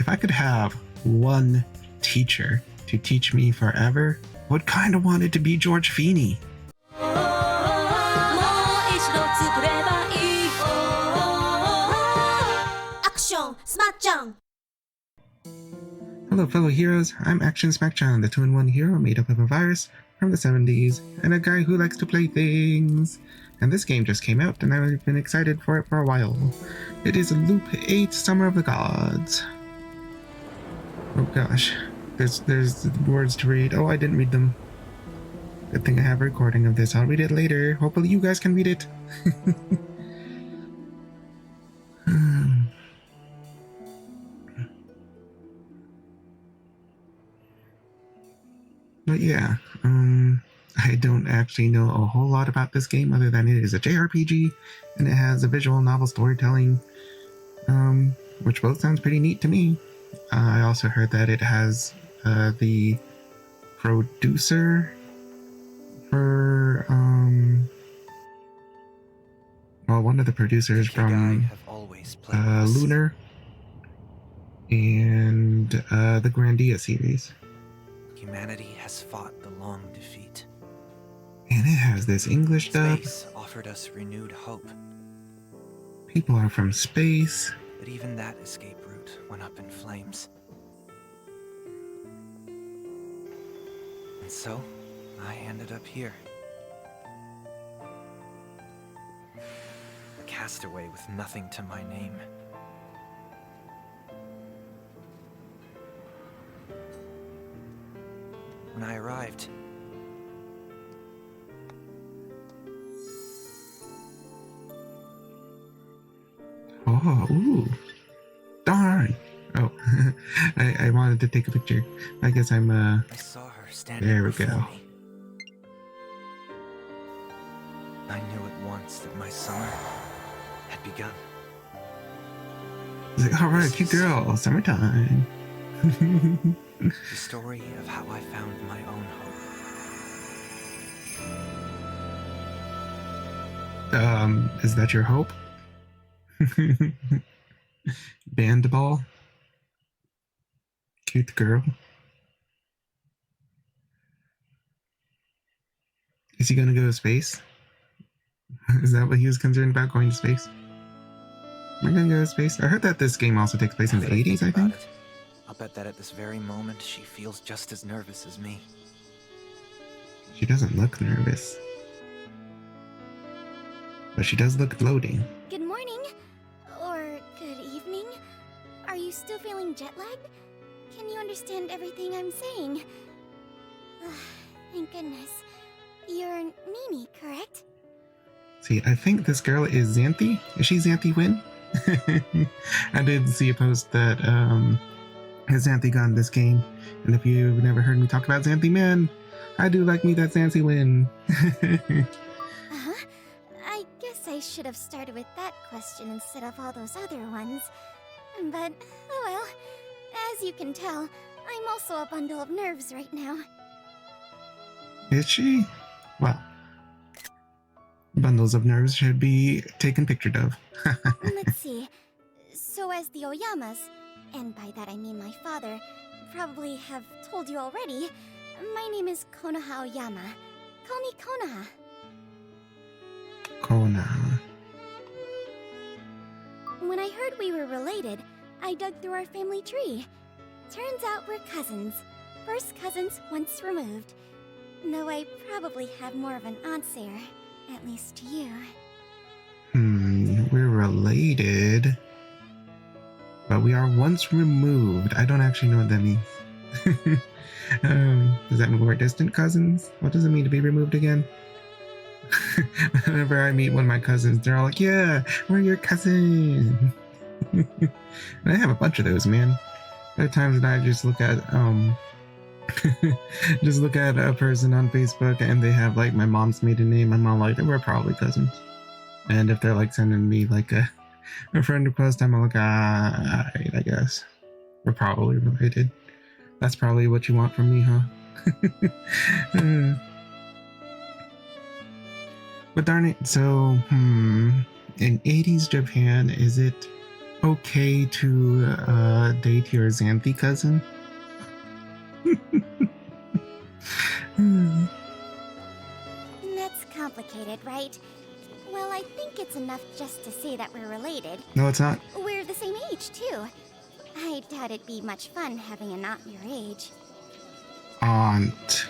If I could have one teacher to teach me forever, I would kind of want it to be George Feeny. Action Smacchan! Hello fellow heroes, I'm Action Smacchan, the 2-in-1 hero made up of a virus from the 70s and a guy who likes to play things. And this game just came out and I've been excited for it for a while. It is Loop8 Summer of the Gods. Oh gosh, there's words to read. Oh, I didn't read them. Good thing I have a recording of this. I'll read it later. Hopefully you guys can read it. But yeah, I don't actually know a whole lot about this game other than it is a JRPG and it has a visual novel storytelling, which both sounds pretty neat to me. I also heard that it has the producer for, well, one of the producers from Lunar and the Grandia series. Humanity has fought the long defeat. And it has this English dub. Space offered us renewed hope. People are from space. But even that escape route went up in flames. And so, I ended up here. A castaway with nothing to my name. When I arrived, oh, ooh, darn! Oh, I wanted to take a picture. I guess I'm I saw her standing there we before go. me. I knew at once that my summer had begun. I was like, all right, cute girl, summertime. The story of how I found my own hope. Is that your hope? Band ball? Cute girl? Is he gonna go to space? Is that what he was concerned about, going to space? Am I gonna go to space? I heard that this game also takes place in the 80s, I think? I'll bet that at this very moment she feels just as nervous as me. She doesn't look nervous. But she does look floating. Good morning. Or good evening. Are you still feeling jet lagged? Can you understand everything I'm saying? Thank goodness. You're Nini, correct? See, I think this girl is Xanthe. Is she Xanthe Huynh? I did see a post that has Xanthe got in this game. And if you've never heard me talk about Xanthe, man, I do like me that Xanthe Huynh. I guess I should have started with that question instead of all those other ones. But, oh well. As you can tell, I'm also a bundle of nerves right now. Is she? Well, bundles of nerves should be taken picture of. Let's see. So as the Oyamas, and by that I mean my father, probably have told you already, my name is Konoha Oyama. Call me Konoha. Konoha. When I heard we were related, I dug through our family tree. Turns out we're cousins. First cousins once removed. Though I probably have more of an aunt there, at least to you. We're related. But we are once removed. I don't actually know what that means. Does that mean we're distant cousins? What does it mean to be removed again? Whenever I meet one of my cousins, they're all like, yeah, we're your cousin. I have a bunch of those, man. There are times that I just look at just look at a person on Facebook and they have like my mom's maiden name. I'm all like, we're probably cousins. And if they're like sending me like a friend request, I'm like, alright, I guess we're probably related. That's probably what you want from me, huh? But darn it, so in 80s Japan, is it okay to date your Xanthe cousin? That's complicated, right? Well, I think it's enough just to say that we're related. No, it's not. We're the same age, too. I doubt it'd be much fun having an aunt your age. Aunt.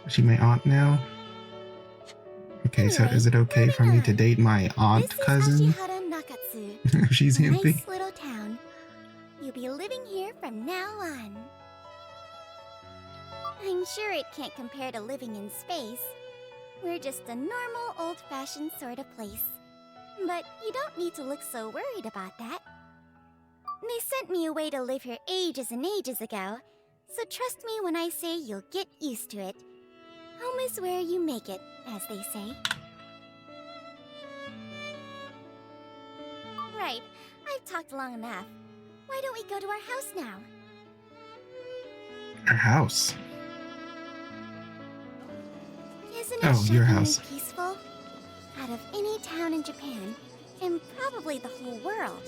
Is she my aunt now? Okay, so Anyway, is it okay for me moving to on. date my aunt This cousin? is Ashihara Nakatsu. If she's A Xanthe? nice little town. You'll be living here from now on. I'm sure it can't compare to living in space. We're just a normal, old-fashioned sort of place. But you don't need to look so worried about that. They sent me away to live here ages and ages ago, so trust me when I say you'll get used to it. Home is where you make it, as they say. Right, I've talked long enough. Why don't we go to our house now? Our house. Isn't it Oh, your shockingly house. peaceful? Out of any town in Japan, and probably the whole world,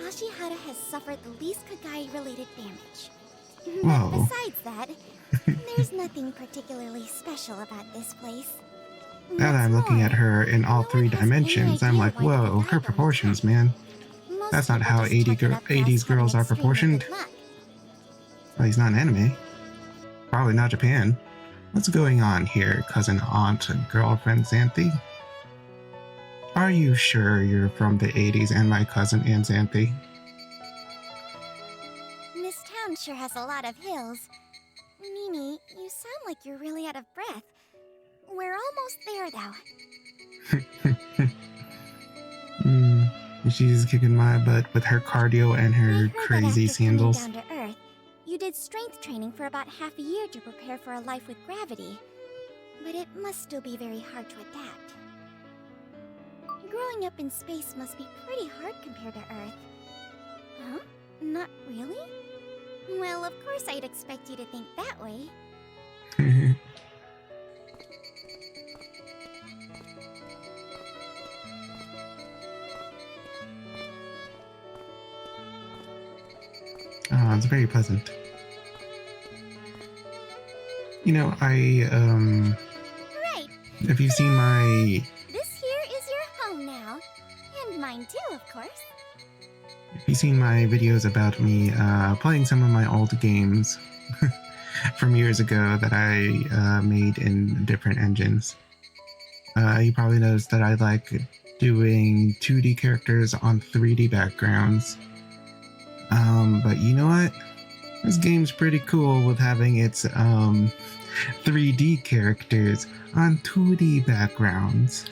Ashihara has suffered the least Kagai-related damage. Whoa. But besides that, there's nothing particularly special about this place. Now that I'm looking at her in all three dimensions, I'm like, whoa, her proportions, man. That's not how 80s girls are proportioned. Well, he's not an anime. Probably not Japan. What's going on here, cousin, aunt, girlfriend, Xanthe? Are you sure you're from the 80s and my cousin and Xanthe? This town sure has a lot of hills. Mimi, you sound like you're really out of breath. We're almost there, though. She's kicking my butt with her cardio and I her heard crazy that after coming sandals. down to Earth, you did strength training for about half a year to prepare for a life with gravity. But it must still be very hard to adapt. Growing up in space must be pretty hard compared to Earth. Huh? Not really? Well, of course I'd expect you to think that way. Oh, it's very pleasant. You know, Right. if you've seen my, This here is your home now. And mine too, of course. if you've seen my videos about me playing some of my old games from years ago that I made in different engines, you probably noticed that I like doing 2D characters on 3D backgrounds. But you know what? This game's pretty cool with having its 3D characters on 2D backgrounds.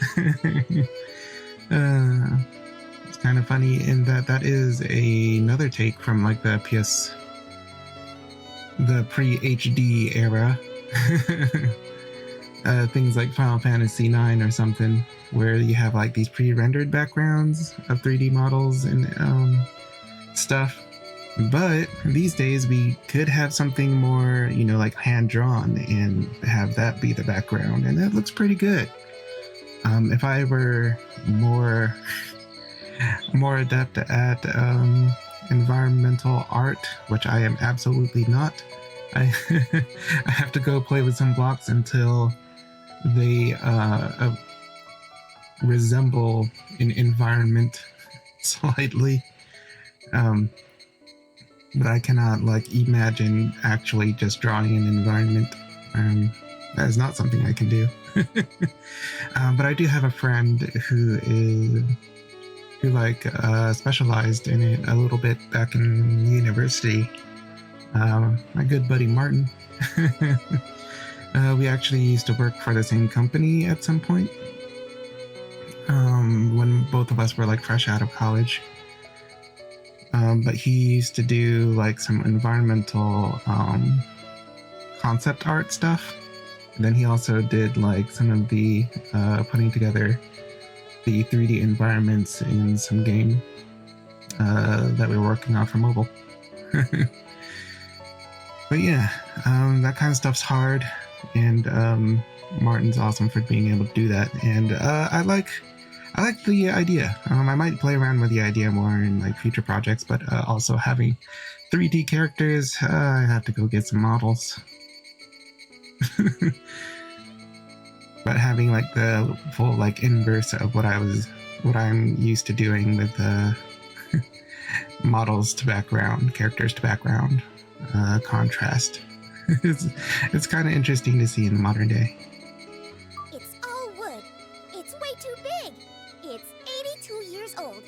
It's kind of funny in that that is another take from like the pre-HD era. Things like Final Fantasy IX or something, where you have like these pre-rendered backgrounds of 3D models and stuff. But these days we could have something more, you know, like hand-drawn and have that be the background, and that looks pretty good. If I were more adept at environmental art, which I am absolutely not, I I have to go play with some blocks until they resemble an environment slightly. But I cannot like imagine actually just drawing an environment. That is not something I can do. But I do have a friend who specialized in it a little bit back in university. My good buddy Martin. We actually used to work for the same company at some point. When both of us were like fresh out of college. But he used to do like some environmental concept art stuff. And then he also did like some of the putting together the 3D environments in some game that we were working on for mobile. But yeah, that kind of stuff's hard, and Martin's awesome for being able to do that. And I like I like the idea. I might play around with the idea more in like future projects, but also having 3D characters, I have to go get some models. But having like the full like inverse of what I'm used to doing with models to background, characters to background, contrast. it's kind of interesting to see in the modern day. It's all wood. It's way too big. It's 82 years old.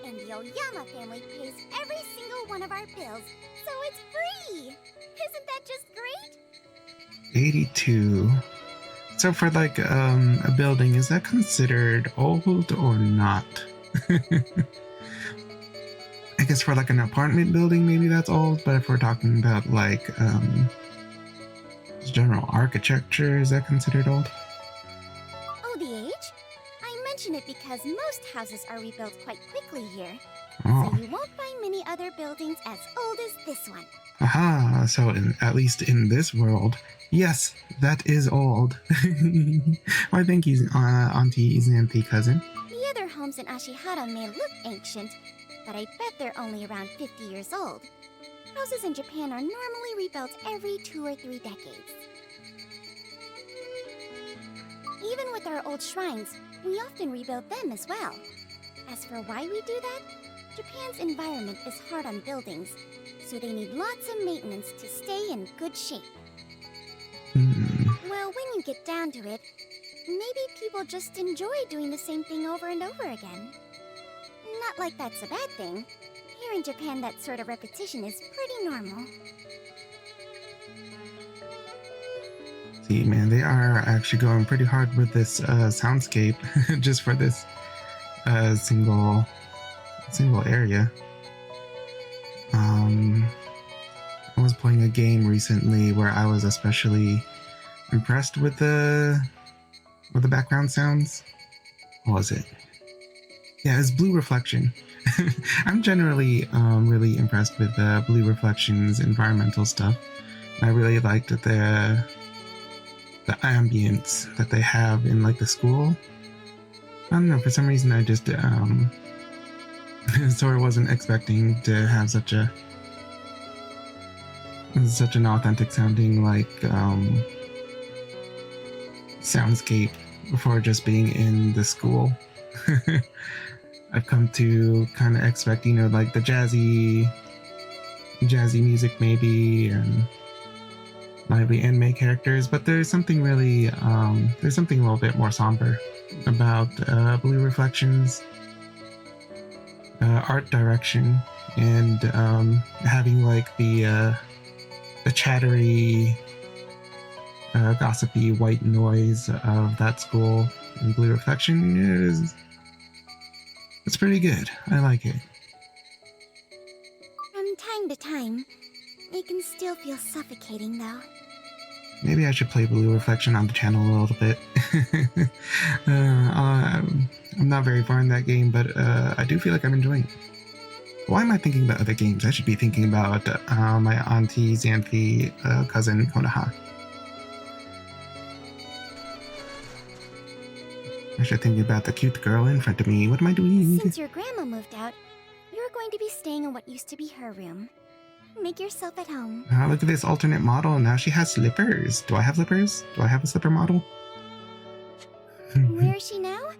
And the Oyama family pays every single one of our bills, so it's free! Isn't that just great? 82. So for like a building, is that considered old or not? I guess for like an apartment building, maybe that's old, but if we're talking about like general architecture, is that considered old? Oh, the age? I mention it because most houses are rebuilt quite quickly here. Oh. So you won't find many other buildings as old as this one. Aha, so at least in this world, yes, that is old. Why, thank you, Auntie Xanthe cousin. The other homes in Ashihara may look ancient, but I bet they're only around 50 years old. Houses in Japan are normally rebuilt every 2 or 3 decades. Even with our old shrines, we often rebuild them as well. As for why we do that, Japan's environment is hard on buildings, so they need lots of maintenance to stay in good shape. Well, when you get down to it, maybe people just enjoy doing the same thing over and over again. Not like that's a bad thing. Here in Japan, that sort of repetition is pretty normal. See, man, they are actually going pretty hard with this soundscape just for this single area. I was playing a game recently where I was especially impressed with the background sounds. What was it? Yeah, it's Blue Reflection. I'm generally really impressed with Blue Reflection's environmental stuff. I really liked the ambience that they have in like the school. I don't know, for some reason I just sort of wasn't expecting to have such an authentic sounding like soundscape before just being in the school. I've come to kind of expect, like the jazzy music maybe, and lively anime characters, but there's something really, there's something a little bit more somber about Blue Reflections art direction, and having like the chattery, gossipy white noise of that school in Blue Reflection it's pretty good. I like it. From time to time, it can still feel suffocating, though. Maybe I should play Blue Reflection on the channel a little bit. I'm not very far in that game, but I do feel like I'm enjoying it. Why am I thinking about other games? I should be thinking about my Auntie Xanthe cousin Konoha. I should think about the cute girl in front of me. What am I doing? Since your grandma moved out, you're going to be staying in what used to be her room. Make yourself at home. Look at this alternate model. Now she has slippers. Do I have slippers? Do I have a slipper model? Where is she now?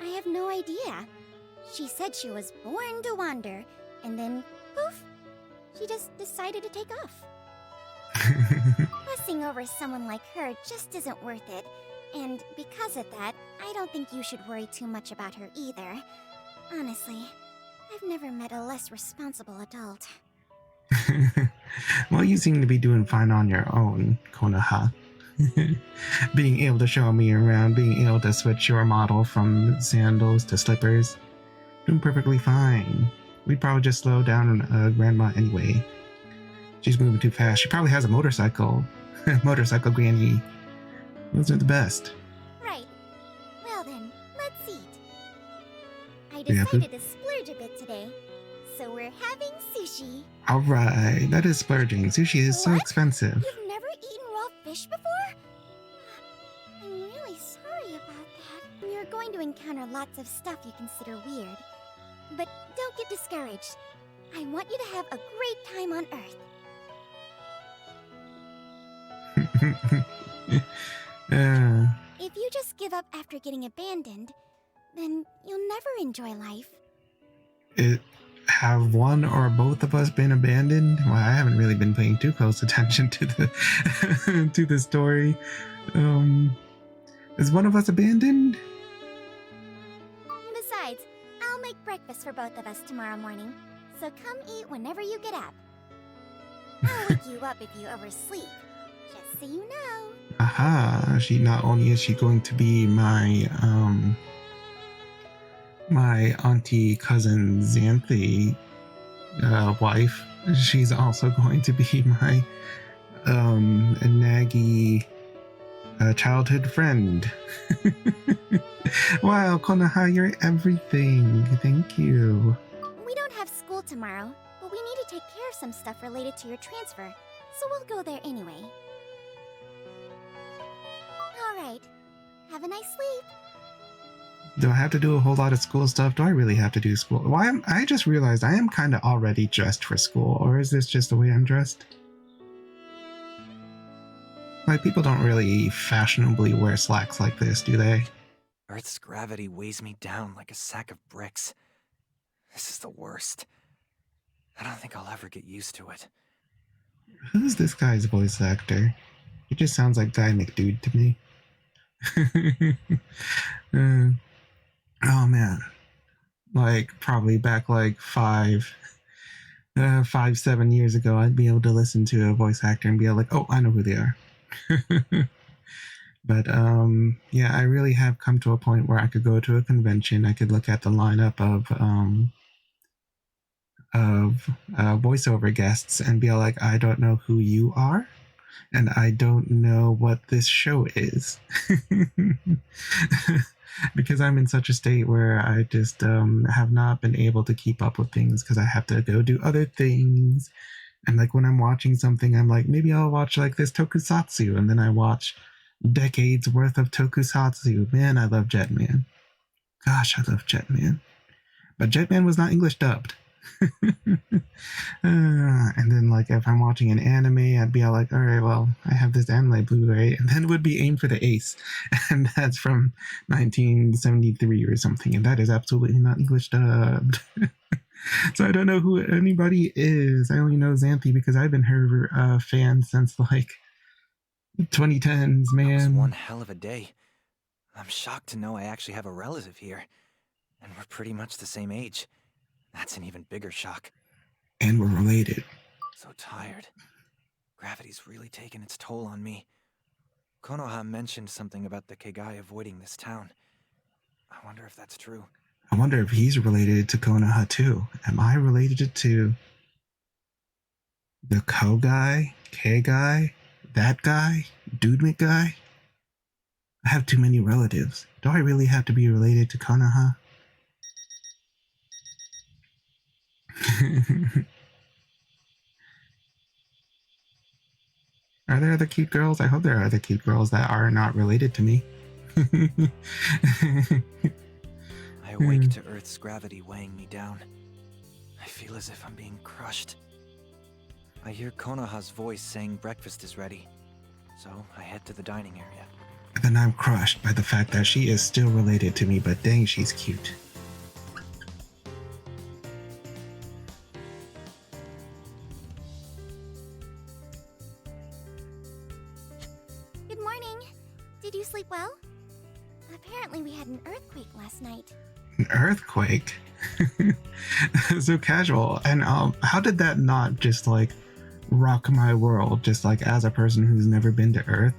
I have no idea. She said she was born to wander, and then, poof, she just decided to take off. Fussing over someone like her just isn't worth it, and because of that, I don't think you should worry too much about her either. Honestly, I've never met a less responsible adult. Well, you seem to be doing fine on your own, Konoha. Being able to show me around, being able to switch your model from sandals to slippers. Doing perfectly fine. We'd probably just slow down Grandma anyway. She's moving too fast. She probably has a motorcycle. Motorcycle granny. Those are the best. Right. Well then, let's eat. I decided to splurge a bit today, so we're having sushi. Alright, that is splurging. Sushi is so expensive. You've never eaten raw fish before? I'm really sorry about that. You're going to encounter lots of stuff you consider weird. But don't get discouraged. I want you to have a great time on Earth. If you just give up after getting abandoned, then you'll never enjoy life. Have one or both of us been abandoned? Well, I haven't really been paying too close attention to the to the story. Is one of us abandoned? Besides, I'll make breakfast for both of us tomorrow morning, so come eat whenever you get up. I'll wake you up if you oversleep, just so you know. Aha, not only is she going to be my my auntie cousin Xanthe wife, she's also going to be my naggy childhood friend. Wow, Konoha, you're everything. Thank you. We don't have school tomorrow, but we need to take care of some stuff related to your transfer, so we'll go there anyway. Alright, have a nice sleep. Do I have to do a whole lot of school stuff? Do I really have to do school? Well, I just realized I am kind of already dressed for school, or is this just the way I'm dressed? Like, people don't really fashionably wear slacks like this, do they? Earth's gravity weighs me down like a sack of bricks. This is the worst. I don't think I'll ever get used to it. Who's this guy's voice actor? He just sounds like Guy McDude to me. Oh man, like probably back like 7 years ago, I'd be able to listen to a voice actor and be like, oh, I know who they are. But yeah, I really have come to a point where I could go to a convention, I could look at the lineup of voiceover guests and be like, I don't know who you are, and I don't know what this show is. Because I'm in such a state where I just have not been able to keep up with things because I have to go do other things. And like when I'm watching something, I'm like, maybe I'll watch like this tokusatsu, and then I watch decades worth of tokusatsu. Man, I love Jetman. Gosh, I love Jetman. But Jetman was not English dubbed. And then like if I'm watching an anime, I'd be all like, all right, well, I have this anime Blu-ray, and then it would be Aim for the Ace, and that's from 1973 or something, and that is absolutely not English dubbed. So I don't know who anybody is. I only know Xanthe because I've been her fan since like 2010s, man. That was one hell of a day. I'm shocked to know I actually have a relative here, and we're pretty much the same age. That's an even bigger shock. And we're related. So tired. Gravity's really taken its toll on me. Konoha mentioned something about the Kegai avoiding this town. I wonder if that's true. I wonder if he's related to Konoha too. Am I related to the Ko guy, K guy, that guy, Dude guy? I have too many relatives. Do I really have to be related to Konoha? Are there other cute girls? I hope there are other cute girls that are not related to me. I awake to Earth's gravity weighing me down. I feel as if I'm being crushed. I hear Konoha's voice saying breakfast is ready, so I head to the dining area. And then I'm crushed by the fact that she is still related to me, but dang, she's cute. Good morning. Did you sleep well? Apparently we had an earthquake last night. An earthquake? So casual. And how did that not just like rock my world, just like as a person who's never been to Earth?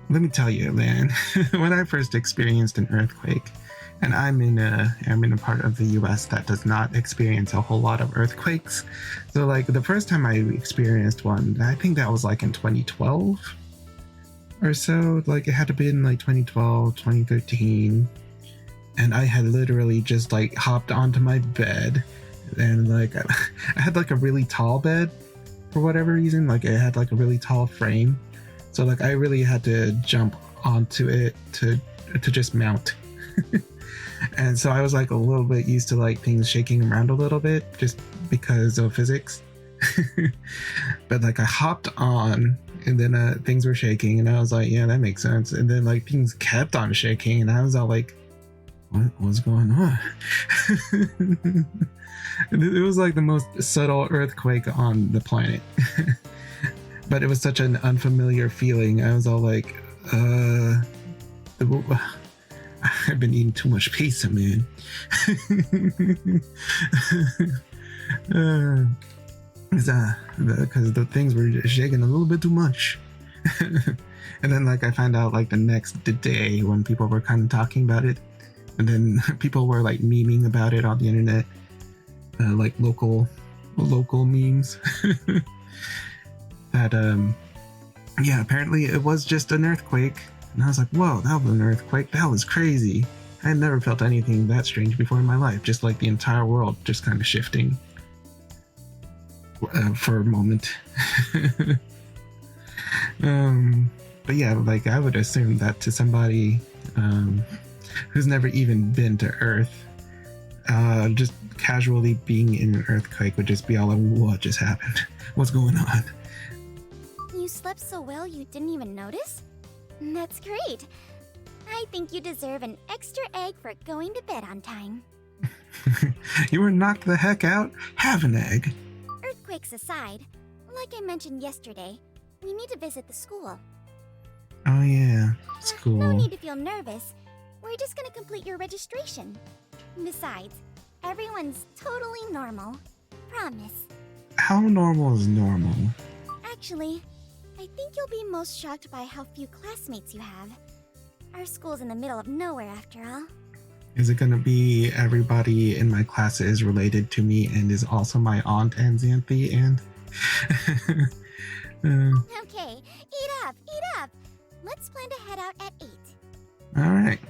Let me tell you, man, when I first experienced an earthquake, and I'm in a part of the US that does not experience a whole lot of earthquakes. So like the first time I experienced one, I think that was like in 2012 or so. Like it had to be in like 2012, 2013. And I had literally just like hopped onto my bed, and like I had like a really tall bed for whatever reason. Like it had like a really tall frame. So like I really had to jump onto it to just mount. And so I was like a little bit used to like things shaking around a little bit just because of physics. But like I hopped on and then things were shaking and I was like, yeah, that makes sense. And then like things kept on shaking and I was all like, what's going on? It was like the most subtle earthquake on the planet. But it was such an unfamiliar feeling. I was all like, I've been eating too much pizza, man. Because the things were shaking a little bit too much. And then like I found out like the next day when people were kind of talking about it, and then people were like memeing about it on the internet, like local memes. That yeah, apparently it was just an earthquake. And I was like, whoa, that was an earthquake. That was crazy. I had never felt anything that strange before in my life. Just like the entire world just kind of shifting for a moment. But yeah, like I would assume that to somebody who's never even been to Earth, just casually being in an earthquake would just be all like, what just happened? What's going on? You slept so well you didn't even notice? That's great. I think you deserve an extra egg for going to bed on time. You were knocked the heck out? Have an egg. Earthquakes aside, like I mentioned yesterday, we need to visit the school. Oh yeah, school. No need to feel nervous. We're just gonna complete your registration. Besides, everyone's totally normal. Promise. How normal is normal? Actually, I think you'll be most shocked by how few classmates you have. Our school's in the middle of nowhere after all. Is it gonna be everybody in my class is related to me and is also my aunt and Xanthe and... Okay, eat up, eat up. Let's plan to head out at 8. Alright.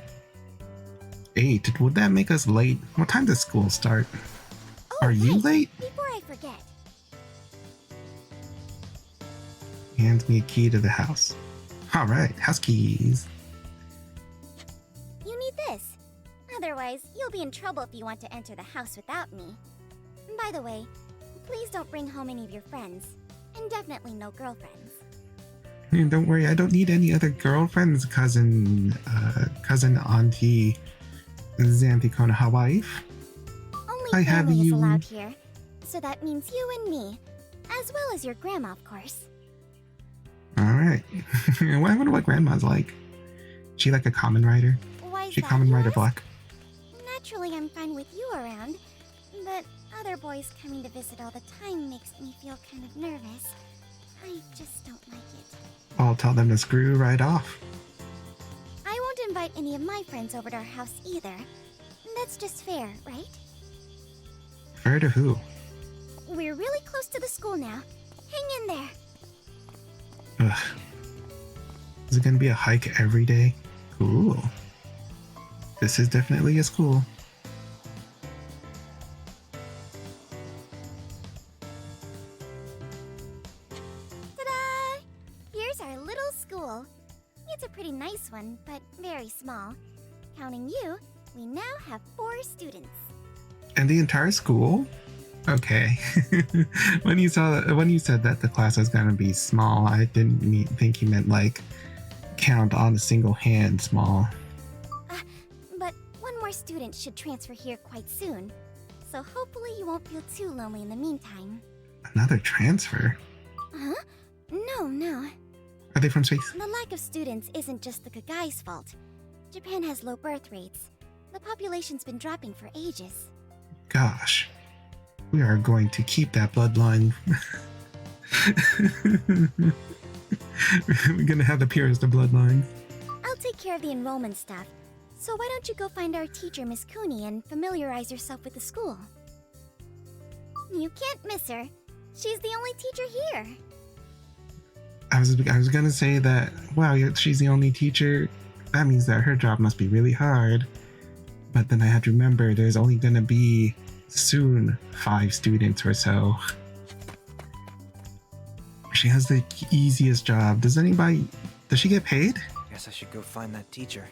8? Would that make us late? What time does school start? Oh, Are you wait, late? Before I forget. Hands me a key to the house. Alright, house keys. You need this. Otherwise, you'll be in trouble if you want to enter the house without me. By the way, please don't bring home any of your friends. And definitely no girlfriends. Don't worry, I don't need any other girlfriends, cousin auntie Xanthe Huynh wife. Only I have family is you. allowed here. So that means you and me. As well as your grandma, of course. Alright. I wonder what grandma's like. She like a common rider? Why is She that, common you rider ask? black? Naturally, I'm fine with you around. But other boys coming to visit all the time makes me feel kind of nervous. I just don't like it. I'll tell them to screw right off. I won't invite any of my friends over to our house either. That's just fair, right? Fair to who? We're really close to the school now. Hang in there. Ugh. Is it gonna be a hike every day? Cool. This is definitely a school. Ta-da! Here's our little school. It's a pretty nice one, but very small. Counting you, we now have 4 students. And the entire school? Okay. When you said that the class was gonna be small, I didn't think you meant like count on a single hand small. But one more student should transfer here quite soon. So hopefully you won't feel too lonely in the meantime. Another transfer? Huh? No. Are they from space? The lack of students isn't just the Kagai's fault. Japan has low birth rates. The population's been dropping for ages. Gosh. We are going to keep that bloodline. We're gonna have the purest of bloodlines. I'll take care of the enrollment stuff. So why don't you go find our teacher, Miss Cooney, and familiarize yourself with the school? You can't miss her. She's the only teacher here. I was gonna say that, wow, she's the only teacher. That means that her job must be really hard. But then I had to remember there's only gonna be soon 5 students or so. She has the easiest job. Does she get paid? Guess I should go find that teacher.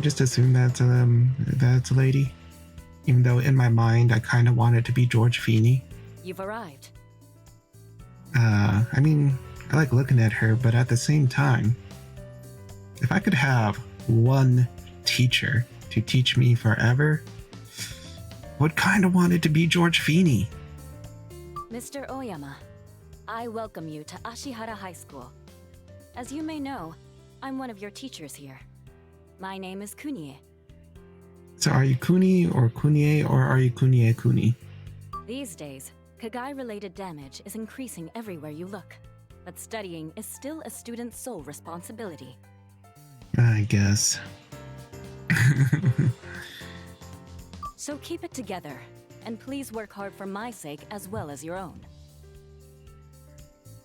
just assume that's a lady. Even though in my mind I kind of want it to be George Feeny. You've arrived. I mean, I like looking at her, but at the same time, if I could have one teacher to teach me forever, I would kind of want it to be George Feeny. Mr. Oyama, I welcome you to Ashihara High School. As you may know, I'm one of your teachers here. My name is Kunie. So are you Kuni or Kunie, or are you Kunie Kuni? These days, Kagai-related damage is increasing everywhere you look, but studying is still a student's sole responsibility. I guess. So keep it together, and please work hard for my sake as well as your own.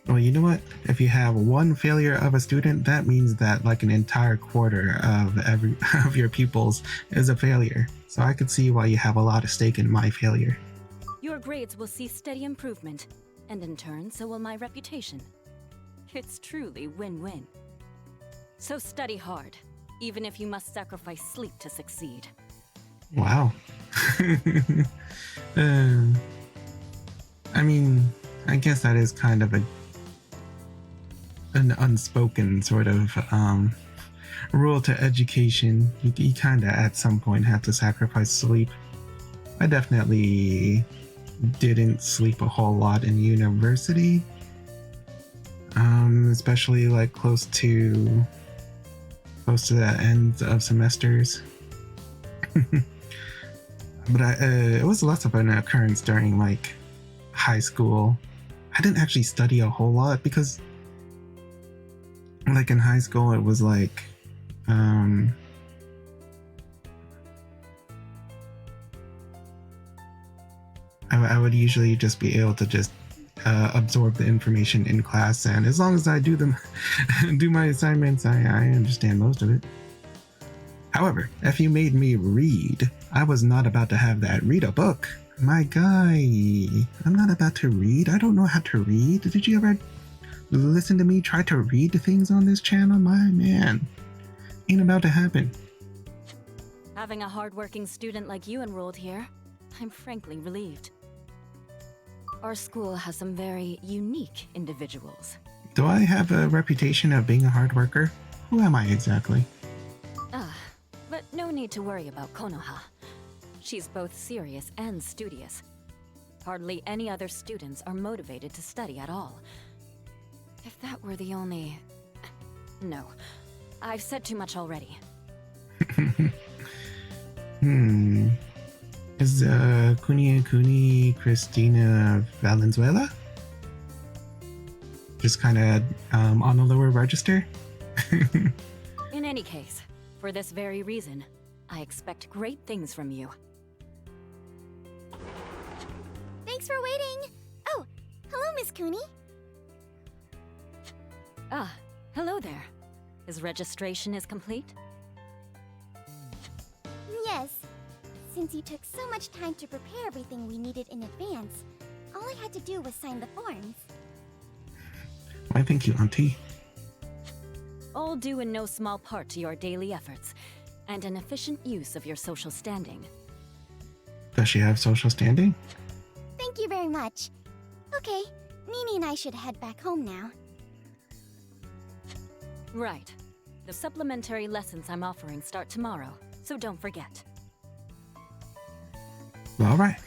Well, you know what? If you have one failure of a student, that means that like an entire quarter of of your pupils is a failure. So I could see why you have a lot of stake in my failure. Your grades will see steady improvement, and in turn, so will my reputation. It's truly win-win. So study hard, even if you must sacrifice sleep to succeed. Wow. I mean, I guess that is kind of an unspoken sort of rule to education. You kind of at some point have to sacrifice sleep. I definitely didn't sleep a whole lot in university, especially like close to the end of semesters. But it was less of an occurrence during like high school. I didn't actually study a whole lot because like in high school it was like I would usually just be able to just absorb the information in class, and as long as I do my assignments, I understand most of it. However, if you made me read, I was not about to have that. Read a book. My guy, I'm not about to read. I don't know how to read. Did you ever listen to me try to read things on this channel? My man, ain't about to happen. Having a hard-working student like you enrolled here, I'm frankly relieved. Our school has some very unique individuals. Do I have a reputation of being a hard worker? Who am I exactly? But no need to worry about Konoha. She's both serious and studious. Hardly any other students are motivated to study at all. If that were the only... No, I've said too much already. Is Kuni Christina Valenzuela? Just kind of on the lower register? In any case, for this very reason, I expect great things from you. Thanks for waiting! Oh, hello, Miss Cooney. Hello there. His registration is complete? Yes. Since you took so much time to prepare everything we needed in advance, all I had to do was sign the forms. Why, thank you, Auntie. All due in no small part to your daily efforts, and an efficient use of your social standing. Does she have social standing? Thank you very much. Okay, Nini and I should head back home now. Right. The supplementary lessons I'm offering start tomorrow, so don't forget. All right.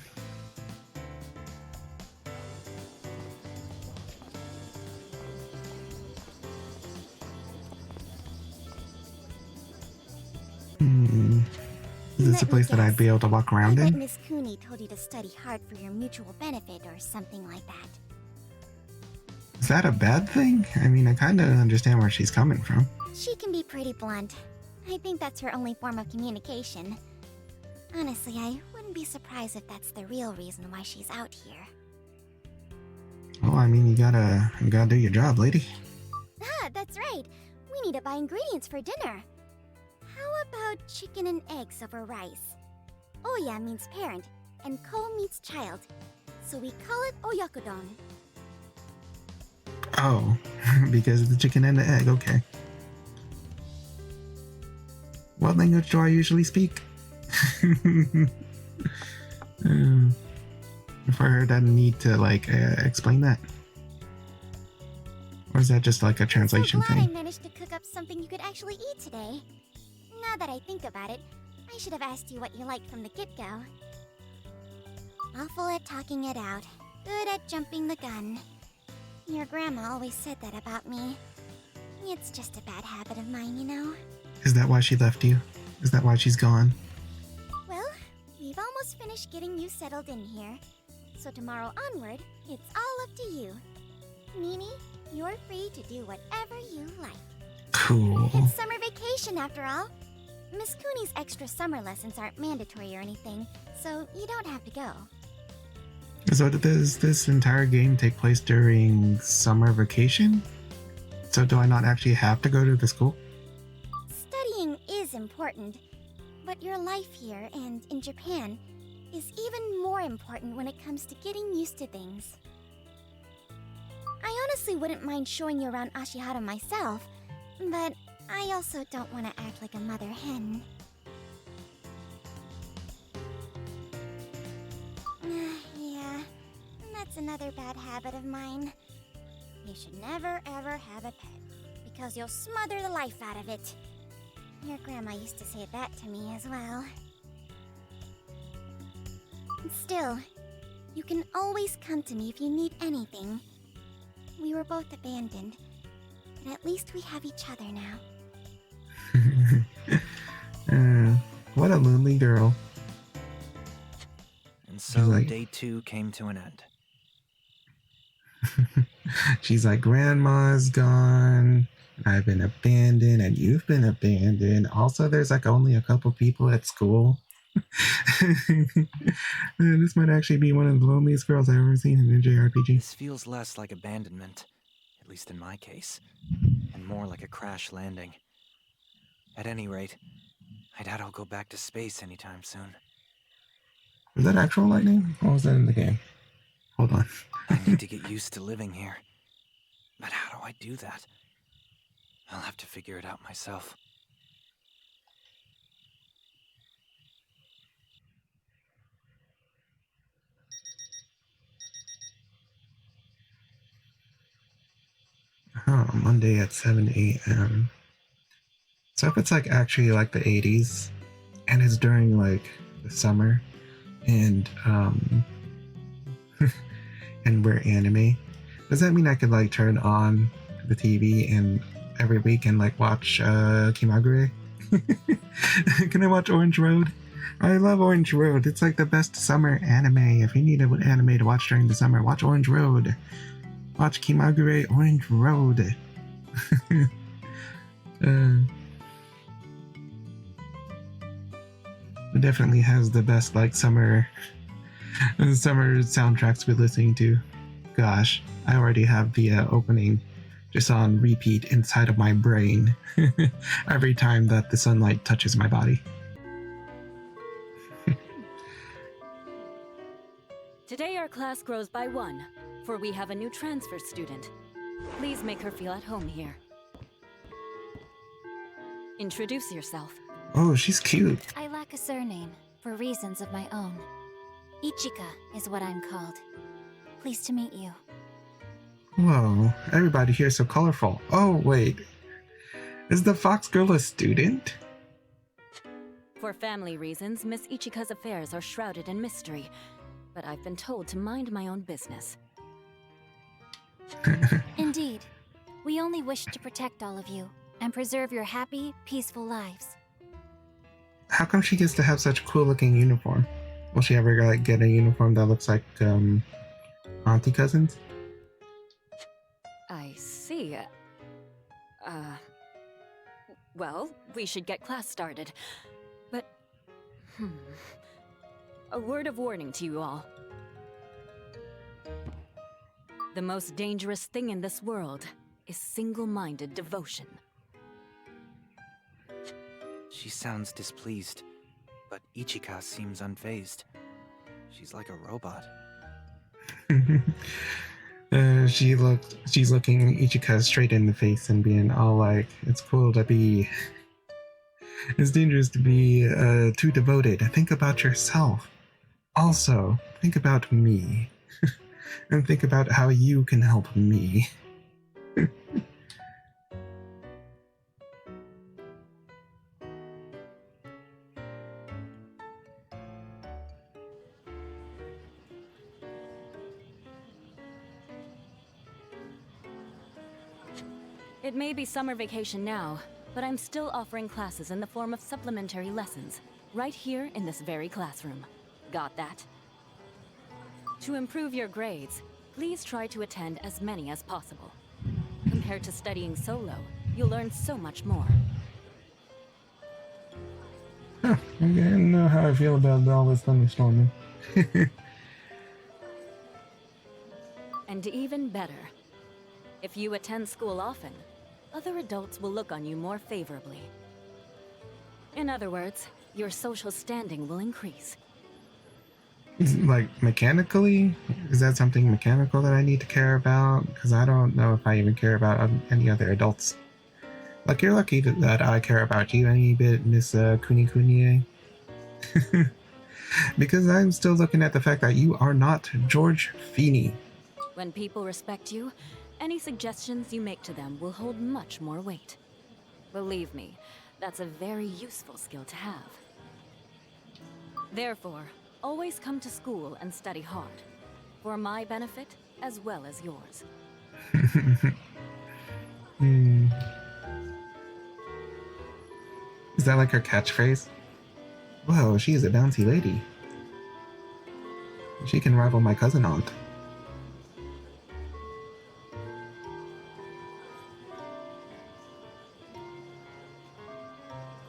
Is this a place that I'd be able to walk around I bet in? Miss Cooney told you to study hard for your mutual benefit or something like that. Is that a bad thing? I mean, I kind of understand where she's coming from. She can be pretty blunt. I think that's her only form of communication. Honestly, I wouldn't be surprised if that's the real reason why she's out here. Well, I mean, you gotta do your job, lady. Ah, that's right. We need to buy ingredients for dinner. How about chicken and eggs over rice? Oya means parent, and ko means child. So we call it oyakudon. Oh, because of the chicken and the egg, okay. What language do I usually speak? For her to need to like explain that, or is that just like a translation I'm so glad thing? I managed to cook up something you could actually eat today. Now that I think about it, I should have asked you what you liked from the get-go. Awful at talking it out. Good at jumping the gun. Your grandma always said that about me. It's just a bad habit of mine, you know? Is that why she left you? Is that why she's gone? Well, we've almost finished getting you settled in here. So tomorrow onward, it's all up to you. Mimi, you're free to do whatever you like. Cool. It's summer vacation after all. Miss Cooney's extra summer lessons aren't mandatory or anything, so you don't have to go. So does this entire game take place during summer vacation? So do I not actually have to go to the school? Studying is important, but your life here and in Japan is even more important when it comes to getting used to things. I honestly wouldn't mind showing you around Ashihara myself, but I also don't want to act like a mother hen. Yeah, that's another bad habit of mine. You should never ever have a pet, because you'll smother the life out of it. Your grandma used to say that to me as well. Still, you can always come to me if you need anything. We were both abandoned, but at least we have each other now. What a lonely girl. And so like- day 2 came to an end. She's like, Grandma's gone, I've been abandoned, and you've been abandoned. Also, there's like only a couple people at school. This might actually be one of the loneliest girls I've ever seen in a JRPG. This feels less like abandonment, at least in my case, and more like a crash landing. At any rate, I doubt I'll go back to space anytime soon. Was that actual lightning? Or was that in the game? Hold on. I need to get used to living here. But how do I do that? I'll have to figure it out myself. Oh, Monday at 7 a.m. So if it's like actually like the 80s, and it's during like the summer, and and we're anime, does that mean I could like turn on the TV and every week and like watch Kimagure? Can I watch Orange Road? I love Orange Road. It's like the best summer anime. If you need an anime to watch during the summer, watch Orange Road. Watch Kimagure Orange Road. It definitely has the best like summer soundtracks we're listening to. Gosh, I already have the opening just on repeat inside of my brain every time that the sunlight touches my body. Today our class grows by 1, for we have a new transfer student. Please make her feel at home here. Introduce yourself. Oh, she's cute. I lack a surname, for reasons of my own. Ichika is what I'm called. Pleased to meet you. Whoa, everybody here is so colorful. Oh, wait. Is the fox girl a student? For family reasons, Miss Ichika's affairs are shrouded in mystery, but I've been told to mind my own business. Indeed. We only wish to protect all of you, and preserve your happy, peaceful lives. How come she gets to have such a cool looking uniform? Will she ever like get a uniform that looks like auntie cousins? I see. Well, we should get class started. But, a word of warning to you all. The most dangerous thing in this world is single-minded devotion. She sounds displeased, but Ichika seems unfazed. She's like a robot. She's looking Ichika straight in the face and being all like, it's cool to be It's dangerous to be too devoted. Think about yourself. Also, think about me. And think about how you can help me. It may be summer vacation now, but I'm still offering classes in the form of supplementary lessons, right here in this very classroom. Got that? To improve your grades, please try to attend as many as possible. Compared to studying solo, you'll learn so much more. Huh, I don't know how I feel about all this thunderstorming. And even better, if you attend school often, other adults will look on you more favorably. In other words, your social standing will increase. Like, mechanically? Is that something mechanical that I need to care about? Because I don't know if I even care about any other adults. Like, you're lucky that I care about you any bit, Miss Kuni. Because I'm still looking at the fact that you are not George Feeny. When people respect you, any suggestions you make to them will hold much more weight. Believe me, that's a very useful skill to have. Therefore, always come to school and study hard, for my benefit as well as yours. Is that like her catchphrase? Whoa, she is a bouncy lady. She can rival my cousin aunt.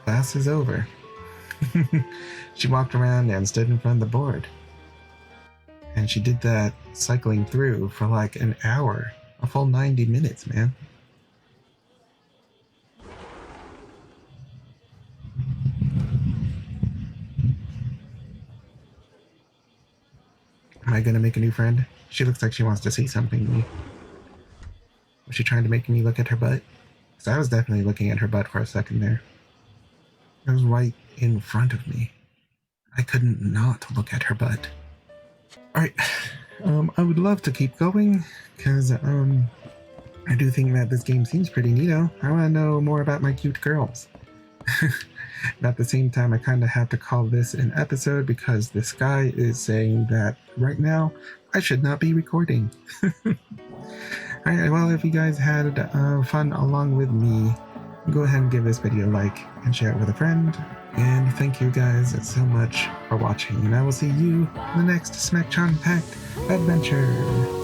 Class is over. She walked around and stood in front of the board. And she did that cycling through for like an hour. A full 90 minutes, man. Am I gonna make a new friend? She looks like she wants to say something to me. Was she trying to make me look at her butt? Because I was definitely looking at her butt for a second there. It was right in front of me. I couldn't not look at her butt. Alright, I would love to keep going, because, I do think that this game seems pretty neato. I want to know more about my cute girls. But at the same time, I kind of have to call this an episode because this guy is saying that right now, I should not be recording. Alright, well, if you guys had fun along with me, go ahead and give this video a like and share it with a friend. And thank you guys so much for watching, and I will see you in the next Smacchan packed adventure.